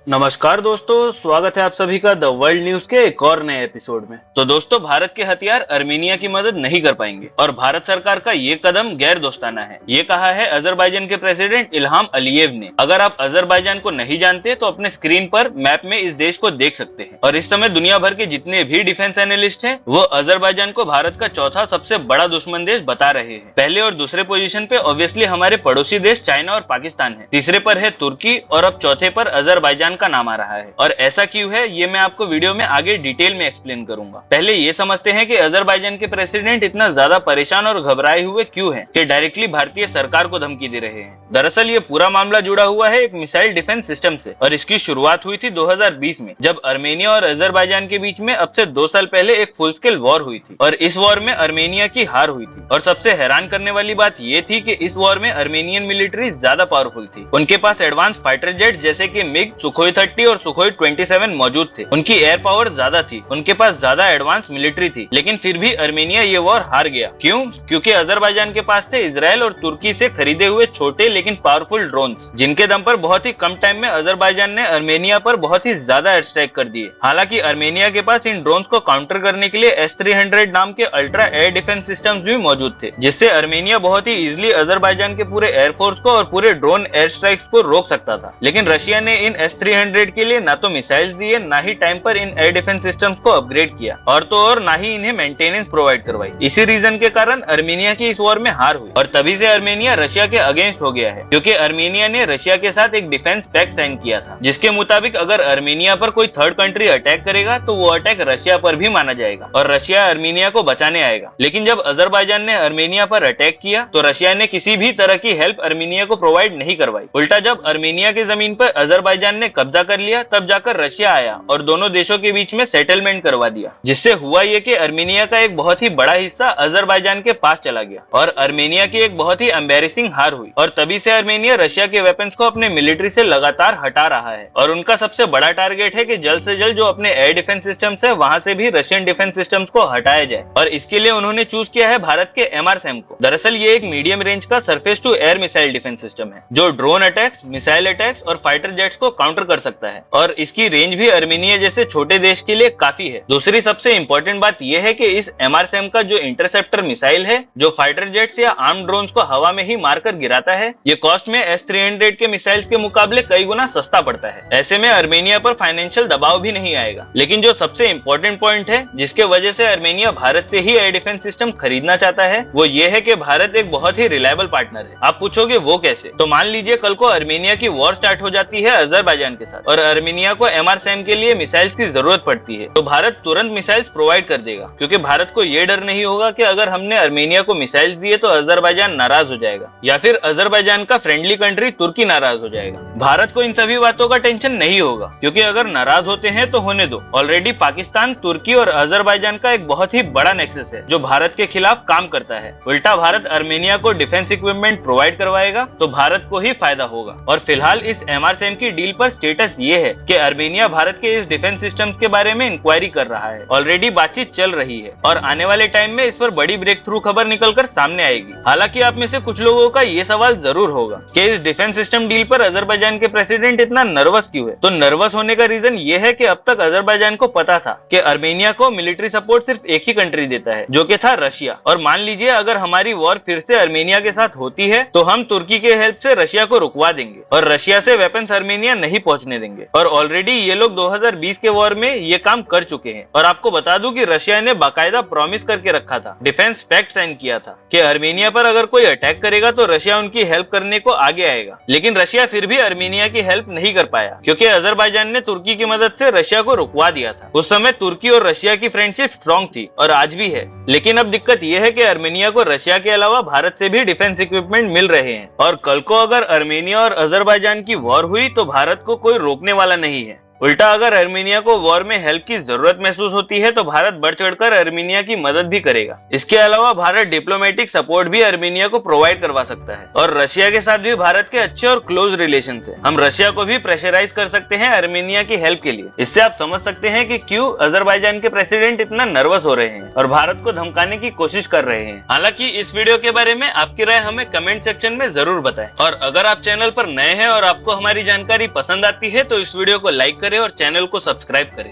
नमस्कार दोस्तों, स्वागत है आप सभी का द वर्ल्ड न्यूज के एक और नए एपिसोड में। तो दोस्तों, भारत के हथियार अर्मेनिया की मदद नहीं कर पाएंगे और भारत सरकार का ये कदम गैर दोस्ताना है, ये कहा है अजरबैजान के प्रेसिडेंट इल्हाम अलीयेव ने। अगर आप अजरबैजान को नहीं जानते तो अपने स्क्रीन पर मैप में इस देश को देख सकते हैं। और इस समय दुनिया भर के जितने भी डिफेंस एनालिस्ट हैं वो अजरबैजान को भारत का चौथा सबसे बड़ा दुश्मन देश बता रहे हैं। पहले और दूसरे पोजीशन पे ऑब्वियसली हमारे पड़ोसी देश चाइना और पाकिस्तान है, तीसरे पर है तुर्की और अब चौथे पर अजरबैजान का नाम आ रहा है। और ऐसा क्यों है ये मैं आपको वीडियो में आगे डिटेल में एक्सप्लेन करूंगा। पहले ये समझते हैं कि अजरबैजान के प्रेसिडेंट इतना ज्यादा परेशान और घबराए हुए क्यों हैं कि डायरेक्टली भारतीय सरकार को धमकी दे रहे हैं। दरअसल ये पूरा मामला जुड़ा हुआ है एक मिसाइल डिफेंस सिस्टम से और इसकी शुरुआत हुई थी 2020 में, जब अर्मेनिया और अजरबैजान के बीच में अब से 2 साल पहले एक फुल स्केल वॉर हुई थी और इस वॉर में अर्मेनिया की हार हुई थी। और सबसे हैरान करने वाली बात ये थी कि इस वॉर में अर्मेनियन मिलिट्री ज्यादा पावरफुल थी। उनके पास एडवांस फाइटर जेट जैसे कि मिग, सुखोई 30 और सुखोई 27 मौजूद थे। उनकी एयर पावर ज्यादा थी, उनके पास ज्यादा एडवांस मिलिट्री थी, लेकिन फिर भी अर्मेनिया ये वॉर हार गया। क्यों? क्योंकि अजरबैजान के पास थे इजराइल और तुर्की से खरीदे हुए छोटे लेकिन पावरफुल ड्रोन्स, जिनके दम पर बहुत ही कम टाइम में अजरबैजान ने अर्मेनिया पर बहुत ही ज्यादा एयर स्ट्राइक कर दिए। हालांकि अर्मेनिया के पास इन ड्रोन्स को काउंटर करने के लिए S-300 नाम के अल्ट्रा एयर डिफेंस सिस्टम्स भी मौजूद थे, जिससे अर्मेनिया बहुत ही इजीली अजरबैजान के पूरे एयरफोर्स को और पूरे ड्रोन एयर स्ट्राइक्स को रोक सकता था। लेकिन रशिया ने इन S-300 के लिए ना तो मिसाइल्स दिए, ना ही टाइम पर इन एयर डिफेंस सिस्टम्स को अपग्रेड किया और तो और ना ही इन्हें मेंटेनेंस प्रोवाइड करवाई। इसी रीजन के कारण अर्मेनिया की इस वॉर में हार हुई और तभी से अर्मेनिया रशिया के अगेंस्ट हो गया है, क्योंकि अर्मेनिया ने रशिया के साथ एक डिफेंस पैक्ट साइन किया था, जिसके मुताबिक अगर अर्मेनिया पर कोई थर्ड कंट्री अटैक करेगा तो वो अटैक रशिया पर भी माना जाएगा और रशिया अर्मेनिया को बचाने आएगा। लेकिन जब अजरबैजान ने अर्मेनिया पर अटैक किया तो रशिया ने किसी भी तरह की हेल्प अर्मेनिया को प्रोवाइड नहीं करवाई। उल्टा जब अर्मेनिया की जमीन पर अजरबैजान ने कब्जा कर लिया तब जाकर रशिया आया और दोनों देशों के बीच में सेटलमेंट करवा दिया, जिससे हुआ ये कि अर्मेनिया का एक बहुत ही बड़ा हिस्सा अजरबैजान के पास चला गया और अर्मेनिया की एक बहुत ही एम्बैरेसिंग हार हुई। और तभी से अर्मेनिया रशिया के वेपन्स को अपने मिलिट्री से लगातार हटा रहा है और उनका सबसे बड़ा टारगेट है कि जल्द से जल्द जो अपने एयर डिफेंस सिस्टम्स है वहां से भी रशियन डिफेंस सिस्टम्स को हटाया जाए। और इसके लिए उन्होंने चूज किया है भारत के MRSAM को। दरअसल ये एक मीडियम रेंज का surface to air missile defence system है जो ड्रोन अटैक्स, मिसाइल अटैक्स और फाइटर जेट्स को काउंटर कर सकता है और इसकी रेंज भी अर्मेनिया जैसे छोटे देश के लिए काफी है। दूसरी सबसे इंपॉर्टेंट बात यह है कि इस MRSAM का जो इंटरसेप्टर मिसाइल है जो फाइटर जेट्स या आर्म ड्रोन्स को हवा में ही मारकर गिराता है, ये कॉस्ट में S-300 के मिसाइल्स के मुकाबले कई गुना सस्ता पड़ता है। ऐसे में अर्मेनिया पर फाइनेंशियल दबाव भी नहीं आएगा। लेकिन जो सबसे इंपॉर्टेंट पॉइंट है जिसके वजह से अर्मेनिया भारत से ही एयर डिफेंस सिस्टम खरीदना चाहता है वो ये है कि भारत एक बहुत ही रिलायबल पार्टनर है। आप पूछोगे वो कैसे? तो मान लीजिए कल को अर्मेनिया की वॉर स्टार्ट हो जाती है अजरबैजान के साथ और अर्मेनिया को MRSAM के लिए मिसाइल्स की जरूरत पड़ती है तो भारत तुरंत मिसाइल्स प्रोवाइड कर देगा, क्योंकि भारत को ये डर नहीं होगा कि अगर हमने अर्मेनिया को मिसाइल्स दिए तो अजरबैजान नाराज हो जाएगा या फिर अजरबैजान का फ्रेंडली कंट्री तुर्की नाराज हो जाएगा। भारत को इन सभी बातों का टेंशन नहीं होगा, क्योंकि अगर नाराज होते हैं तो होने दो। ऑलरेडी पाकिस्तान, तुर्की और अजरबैजान का एक बहुत ही बड़ा नेक्सस है जो भारत के खिलाफ काम करता है। उल्टा भारत अर्मेनिया को डिफेंस इक्विपमेंट प्रोवाइड करवाएगा तो भारत को ही फायदा होगा। और फिलहाल इस MRSAM की डील पर स्टेटस ये है कि अर्मेनिया भारत के इस डिफेंस सिस्टम के बारे में इंक्वायरी कर रहा है। ऑलरेडी बातचीत चल रही है और आने वाले टाइम में इस पर बड़ी ब्रेक थ्रू खबर निकलकर सामने आएगी। हालांकि आप में से कुछ लोगों का ये सवाल जरूर होगा कि इस डिफेंस सिस्टम डील पर अजरबैजान के प्रेसिडेंट इतना नर्वस क्यों है? तो नर्वस होने का रीजन ये है कि अब तक अजरबैजान को पता था कि अर्मेनिया को मिलिट्री सपोर्ट सिर्फ एक ही कंट्री देता है जो कि था रशिया। और मान लीजिए अगर हमारी वॉर फिर से अर्मेनिया के साथ होती है तो हम तुर्की के हेल्प से रशिया को रुकवा देंगे और रशिया से वेपन्स अर्मेनिया नहीं पहुंचने देंगे। और ऑलरेडी ये लोग 2020 के वॉर में ये काम कर चुके हैं। और आपको बता दूं कि रशिया ने बाकायदा प्रॉमिस करके रखा था, डिफेंस पैक्ट साइन किया था कि अर्मेनिया पर अगर कोई अटैक करेगा तो रशिया उनकी हेल्प करने को आगे आएगा। लेकिन रशिया फिर भी अर्मेनिया की हेल्प नहीं कर पाया, क्योंकि अजरबैजान ने तुर्की की मदद से रशिया को रुकवा दिया था। उस समय तुर्की और रशिया की फ्रेंडशिप स्ट्रॉन्ग थी और आज भी है। लेकिन अब दिक्कत यह है कि अर्मेनिया को रशिया के अलावा भारत से भी डिफेंस इक्विपमेंट मिल रहे हैं और कल को अगर अर्मेनिया और अजरबैजान की वॉर हुई तो भारत को कोई रोकने वाला नहीं है। उल्टा अगर अर्मीनिया को वॉर में हेल्प की जरूरत महसूस होती है तो भारत बढ़ चढ़कर अर्मीनिया की मदद भी करेगा। इसके अलावा भारत डिप्लोमेटिक सपोर्ट भी अर्मीनिया को प्रोवाइड करवा सकता है और रशिया के साथ भी भारत के अच्छे और क्लोज रिलेशन है। हम रशिया को भी प्रेशराइज कर सकते हैं अर्मीनिया की हेल्प के लिए। इससे आप समझ सकते हैं कि क्यों अजरबैजान के प्रेसिडेंट इतना नर्वस हो रहे हैं और भारत को धमकाने की कोशिश कर रहे हैं। हालांकि इस वीडियो के बारे में आपकी राय हमें कमेंट सेक्शन में जरूर बताएं और अगर आप चैनल पर नए हैं और आपको हमारी जानकारी पसंद आती है तो इस वीडियो को लाइक करें और चैनल को सब्सक्राइब करें।